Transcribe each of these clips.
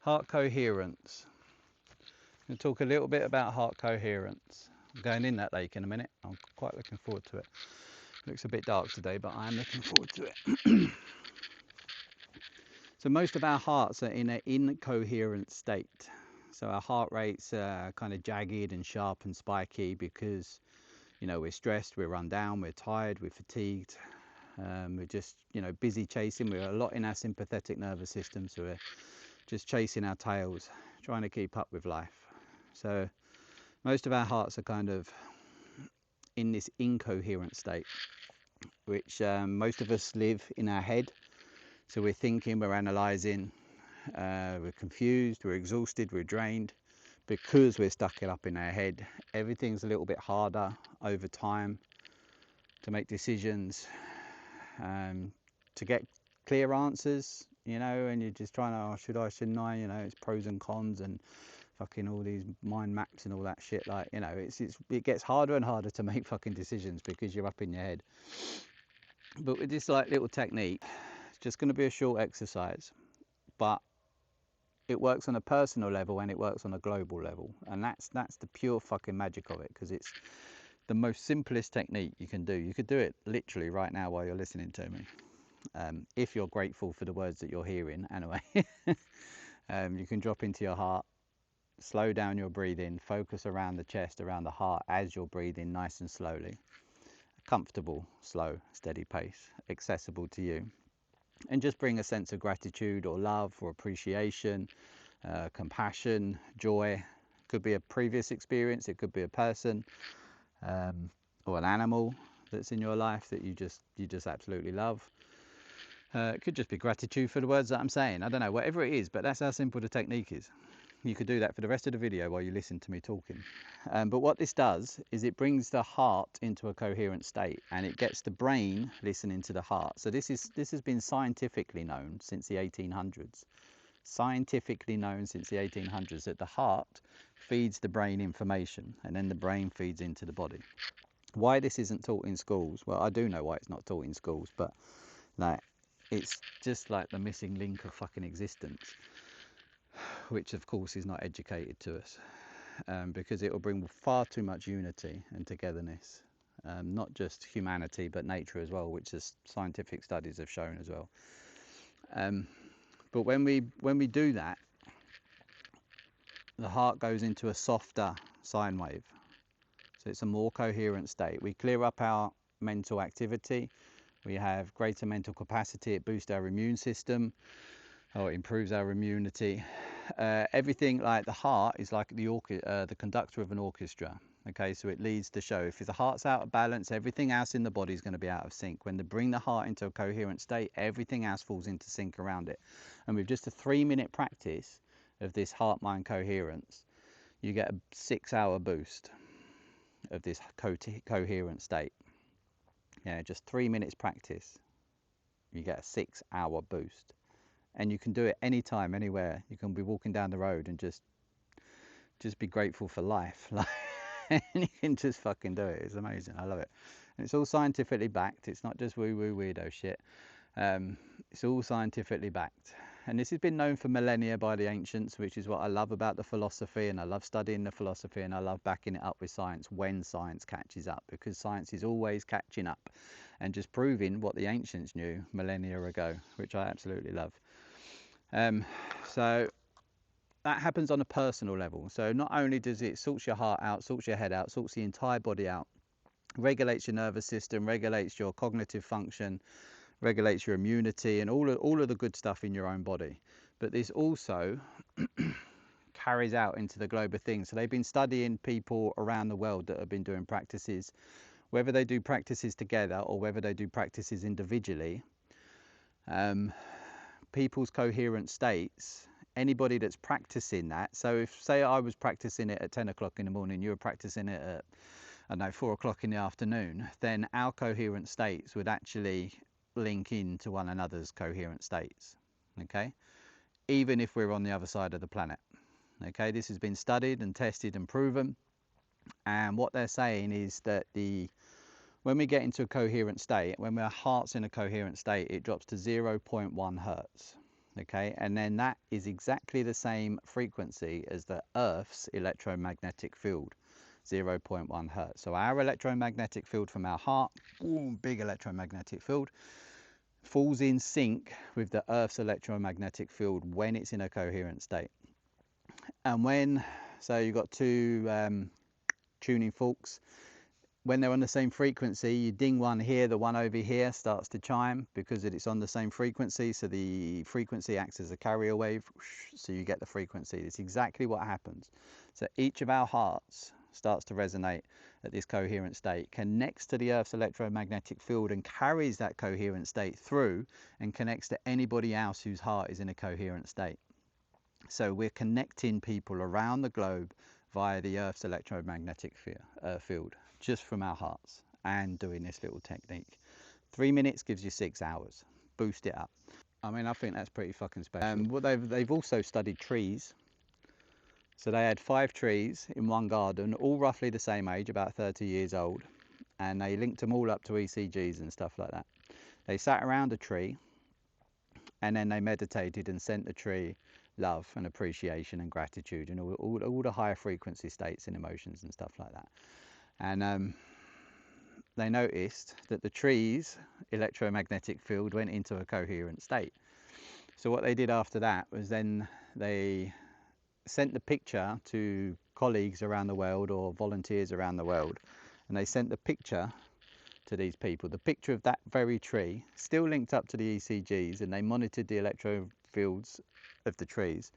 Heart coherence. I'm going to talk a little bit about heart coherence. I'm going in that lake in a minute. I'm quite looking forward to it. Looks a bit dark today, but I'm looking forward to it. So most of our hearts are in an incoherent state. So our heart rates are kind of jagged and sharp and spiky because, you know, we're stressed, we're run down, we're tired, we're fatigued. We're just, you know, busy chasing. We're a lot in our sympathetic nervous system, so we're just chasing our tails, trying to keep up with life. So most of our hearts are kind of in this incoherent state, which most of us live in our head. So we're thinking, we're analysing, we're confused, we're exhausted, we're drained because we're stuck it up in our head. Everything's a little bit harder over time to make decisions, to get clear answers, you know, and you're just trying to, oh, should I, shouldn't I, you know, it's pros and cons and fucking all these mind maps and all that shit. Like, you know, it gets harder and harder to make fucking decisions because you're up in your head. But with this like little technique, it's just going to be a short exercise, but it works on a personal level and it works on a global level, and that's the pure fucking magic of it, because it's the most simplest technique you can do. You could do it literally right now while you're listening to me, if you're grateful for the words that you're hearing anyway. You can drop into your heart, slow down your breathing, focus around the chest, around the heart as you're breathing nice and slowly. A comfortable, slow, steady pace, accessible to you. And just bring a sense of gratitude or love or appreciation, compassion, joy. Could be a previous experience, it could be a person, or an animal that's in your life that you just absolutely love. It could just be gratitude for the words that I'm saying. I don't know, whatever it is, but that's how simple the technique is. You could do that for the rest of the video while you listen to me talking. But what this does is it brings the heart into a coherent state, and it gets the brain listening to the heart. So this has been scientifically known since the 1800s. Scientifically known since the 1800s that the heart feeds the brain information, and then the brain feeds into the body. Why this isn't taught in schools? Well, I do know why it's not taught in schools, but like, it's just like the missing link of fucking existence, which of course is not educated to us, because it will bring far too much unity and togetherness, not just humanity but nature as well, which is scientific studies have shown as well. But when we do that, the heart goes into a softer sine wave, so it's a more coherent state. We clear up our mental activity, we have greater mental capacity, it boosts our immune system, or it improves our immunity. Everything, like the heart is like the conductor of an orchestra. Okay, so it leads the show. If the heart's out of balance, everything else in the body is going to be out of sync. When they bring the heart into a coherent state, everything else falls into sync around it. And with just a 3-minute practice of this heart-mind coherence, you get a 6-hour boost of this coherent state. Yeah, just 3 minutes practice, you get a 6-hour boost. And you can do it anytime, anywhere. You can be walking down the road and just be grateful for life. Like, and you can just fucking do it. It's amazing. I love it. And it's all scientifically backed. It's not just woo-woo weirdo shit. It's all scientifically backed. And this has been known for millennia by the ancients, which is what I love about the philosophy, and I love studying the philosophy, and I love backing it up with science when science catches up, because science is always catching up and just proving what the ancients knew millennia ago, which I absolutely love. So that happens on a personal level. So not only does it sorts your heart out, sorts your head out, sorts the entire body out, regulates your nervous system, regulates your cognitive function, regulates your immunity, and all of the good stuff in your own body. But this also carries out into the global thing. So they've been studying people around the world that have been doing practices, whether they do practices together or whether they do practices individually. People's coherent states, anybody that's practicing that, so if, say, I was practicing it at 10 o'clock in the morning, you were practicing it at, I don't know, 4 o'clock in the afternoon, then our coherent states would actually link into one another's coherent states, okay, even if we're on the other side of the planet. Okay, this has been studied and tested and proven, and what they're saying is that when we get into a coherent state, when our heart's in a coherent state, it drops to 0.1 hertz. Okay, and then that is exactly the same frequency as the Earth's electromagnetic field, 0.1 hertz. So our electromagnetic field from our heart, boom, big electromagnetic field, falls in sync with the Earth's electromagnetic field when it's in a coherent state. And when, so you've got two tuning forks, when they're on the same frequency, you ding one here, the one over here starts to chime because it's on the same frequency. So the frequency acts as a carrier wave, so you get the frequency. It's exactly what happens. So each of our hearts starts to resonate at this coherent state, connects to the Earth's electromagnetic field and carries that coherent state through and connects to anybody else whose heart is in a coherent state. So we're connecting people around the globe via the Earth's electromagnetic field, just from our hearts, and doing this little technique. 3 minutes gives you 6 hours. Boost it up. I mean, I think that's pretty fucking special. What they've also studied trees. So they had 5 trees in one garden, all roughly the same age, about 30 years old, and they linked them all up to ECGs and stuff like that. They sat around a tree, and then they meditated and sent the tree love and appreciation and gratitude and all the higher frequency states and emotions and stuff like that. And they noticed that the tree's electromagnetic field went into a coherent state. So what they did after that was then they sent the picture to colleagues around the world or volunteers around the world, and they sent the picture to these people, the picture of that very tree still linked up to the ECGs, and they monitored the electro fields of the trees.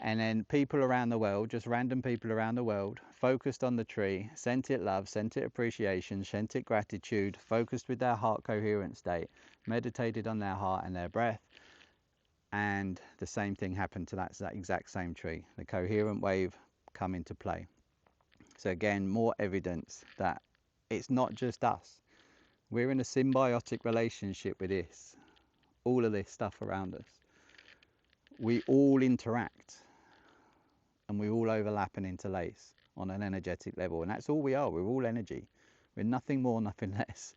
And then people around the world, just random people around the world, focused on the tree, sent it love, sent it appreciation, sent it gratitude, focused with their heart coherent state, meditated on their heart and their breath, and the same thing happened to that exact same tree. The coherent wave come into play. So again, more evidence that it's not just us. We're in a symbiotic relationship with this, all of this stuff around us. We all interact and we all overlap and interlace on an energetic level, and that's all we are. We're all energy. We're nothing more, nothing less.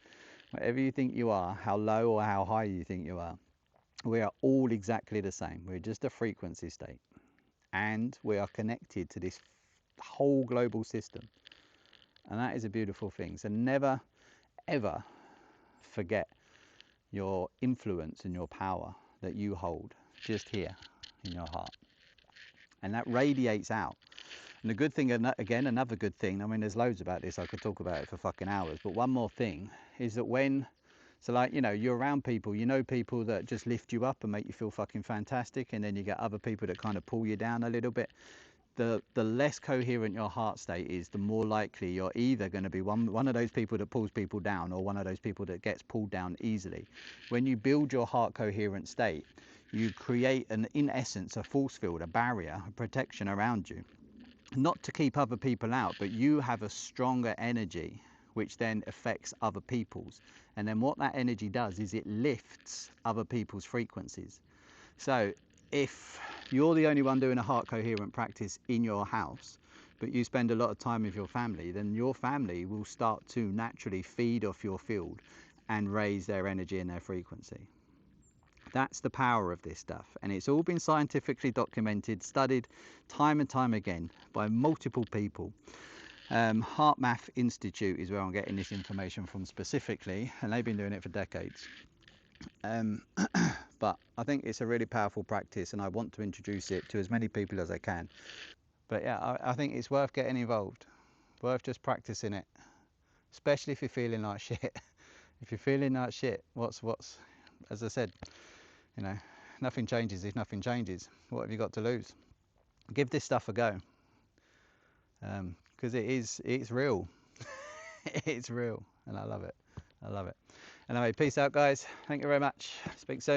Whatever you think you are, how low or how high you think you are, we are all exactly the same. We're just a frequency state, and we are connected to this whole global system, and that is a beautiful thing. So never ever forget your influence and your power that you hold just here in your heart, and that radiates out. And the good thing, again, another good thing, I mean, there's loads about this, I could talk about it for fucking hours, but one more thing is that when, so like, you know, you're around people, you know, people that just lift you up and make you feel fucking fantastic, and then you get other people that kind of pull you down a little bit. The less coherent your heart state is, the more likely you're either going to be one of those people that pulls people down, or one of those people that gets pulled down easily. When you build your heart coherent state, you create in essence, a force field, a barrier, a protection around you. Not to keep other people out, but you have a stronger energy, which then affects other people's. And then what that energy does is it lifts other people's frequencies. So if you're the only one doing a heart coherent practice in your house, but you spend a lot of time with your family, then your family will start to naturally feed off your field and raise their energy and their frequency. That's the power of this stuff, and it's all been scientifically documented, studied time and time again by multiple people. HeartMath Institute is where I'm getting this information from specifically, and they've been doing it for decades. But I think it's a really powerful practice, and I want to introduce it to as many people as I can. But yeah, I think it's worth getting involved, worth just practicing it, especially if you're feeling like shit. If you're feeling like shit, what's as I said, you know, nothing changes if nothing changes. What have you got to lose? Give this stuff a go, because it's real. It's real, and I love it. I love it. Anyway, peace out, guys. Thank you very much. Speak soon.